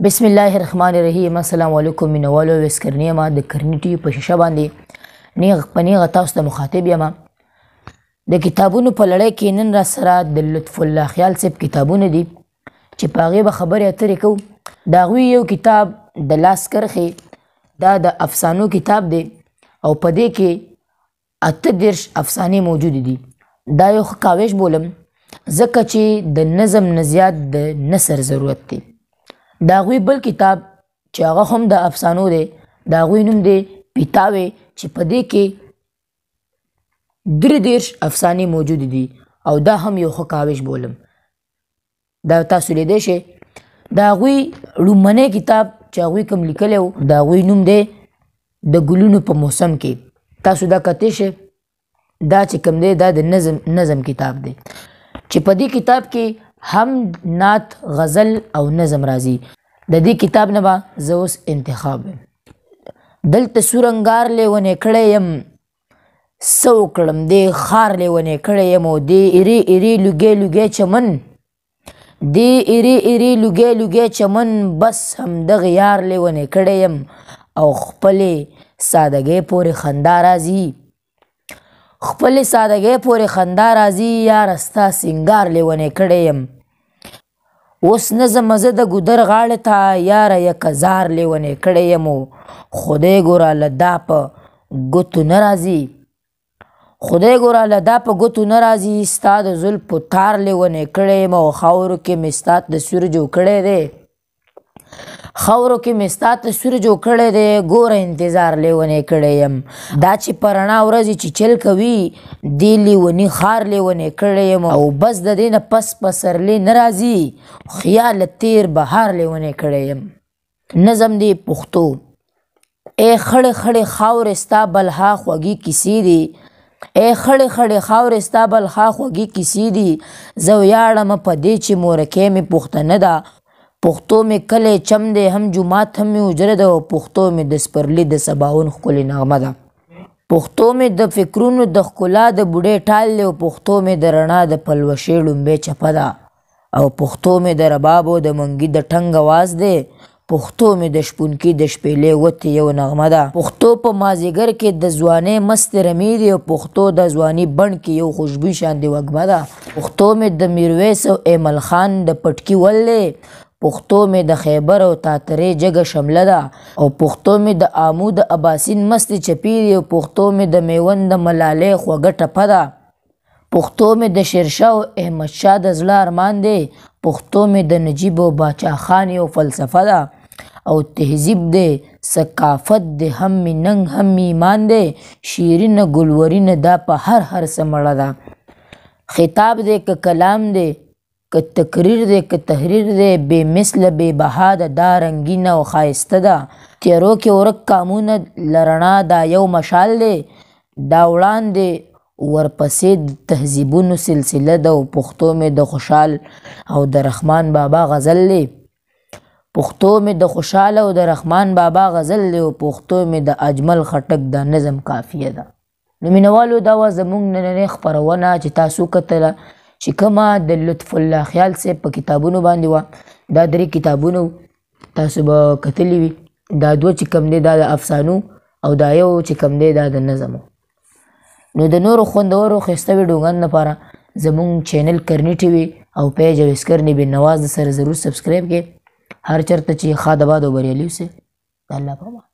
بسم الله الرحمن الرحیم. السلام علیکم مینوالو. وسکرنی ما د کرنی ټي په شیشه باندې نیغه تاسو ته مخاطب یم. د کتابونو په لړۍ کې نن را سره د لطف الله خیال صاحب کتابونه دي چې په هغې به خبرې اترې کوو. د هغوی یو کتاب د لاس کرښې دا د افسانو کتاب دی او په دې کې 38 افسانې موجودې دي. دا یو ښه کاوش بولم ځکه چې د نظم نه زیات د نثر ضرورت دی. د هغوی بل کتاب چې هغه هم د افسانو دی د هغوی نوم دی پیتاوی چې په دې کې 33 افسانې موجودې دي او دا هم یو ښه کاوش بولم. دا تاسو لیدی شئ. د هغوی لومړنی کتاب چې هغوی کوم لیکلی و د هغوی نوم دی د ګلونو په موسم کې. تاسو دا کتی شئ. دا چې کوم دی دا د نظم کتاب دی چې په دې کتاب کې هم نعت غزل او نظم راځي. د دې کتاب نه به زه اوس انتخاب یم. دلته سورنګار لیونی کړی یم څه وکړم دې ښار لیونی کړی یم او دې ایرې ایرې لوګی لوګی چمن دې ایرې ایرې لوګی لوګی چمن بس همدغه یار لیونی کړی یم او خپلې سادګۍ پورې خندا راځي خپلې سادګۍ پورې خندا راځي یاره ستا سینګار لیونی کړی یم. اوس نه ځمه زه د ګودر غاړې ته یاره یک هزار لیونی کړی یم خدای ګوره له دا په ګوتو نه راځي خدای ګوره له دا په ګوتو نه راځي ستا د زلفو تار لیونی کړی یم او خاورو کې مې ستا تصویر جوړ کړی دی خاورو کې مې ستا تصویر جوړ کړی دی ګوره انتظار لیونی کړی یم. دا چې په رڼا ورځې چې چل کوي دې لیوني ښار لیونی کړی یم او بس د دې نه پس پسرلی نه راځي خیال تیر بهار لیونی کړی یم. نظم دی پښتو. ای خړې خړې خاورې ستا بلها خوږې کیسې دي ای خړې خړې خاورې ستا بلها خوږې کیسې دي زه ویاړم په دې چې مورکۍ مې پښتنه ده پښتو مې کلی چم دی هم جومات هم مې حجره ده او پښتو مې د سپرلي د سباون ښکلې نغمه ده پښتو مې د فکرونو د ښکلا د بوډۍ ټال دی او پښتو مې د رڼا د پلوشې ړومبۍ چپه ده او پښتو مې د ربابو د منګي د ټنګ اواز دی پښتو مې د شپونکي د شپېلې وتې یو نغمه ده پښتو په مازدیګر کې د ځوانۍ مستې رمې دي او پښتو د ځواني بڼ کې یو خوشبوي شاندې وږمه ده پښتو مې د میرویس او ایمل خان د پټکي ول دی پښتو مې د خیبر او تاترې جګه شمله ده او پښتو مې د آمو د اباسین مستې چپې دي او پښتو مې د میوند د ملالۍ خوږه ټپه ده پښتو مې د شیرشاه او احمدشاه د زړه ارمان دی پښتو مې د نجیب او باچا خان یو فلسفه ده او تهذیب دی ثقافت دی هم می ننګ هم می ایمان دی شیرینه ګلورینه دا په هر څه مړه ده خطاب دی که کلام دی که تقریر دی که تحریر دی بې مثله بې بها ده دا رنګینه او ښایسته ده تیارو کې ورک کامونه له رڼا دا یو مشال دی دا وړاندې ورپسې د تهذیبونو سلسله ده او پښتو مې د خوشحال او د رحمان بابا غزل دی پښتو مې د خوشحال او د رحمان بابا غزل دی او پښتو مې د اجمل خټک د نظم کافیه ده. نو مینوالو دا وه زموږ نننۍ خپرونه چې تاسو کتله چې کومه د لطف الله خیال صاحب په کتابونو باندې وه. دا 3 کتابونه تاسو به کتلي وي. دا 2 چې کوم دی دا د افسانو او دا یو چې کوم دی دا د نظم. نو د نورو خوندورو ښایسته ویډیوګانو لپاره زموږ چینل کرنی ټي وي او پیج او اسکرنی بن نواز د سره ضرور سبسکرایب کړئ. هر چېرته چې ښاد آباد او بریالي اوسئ. د الله په امان.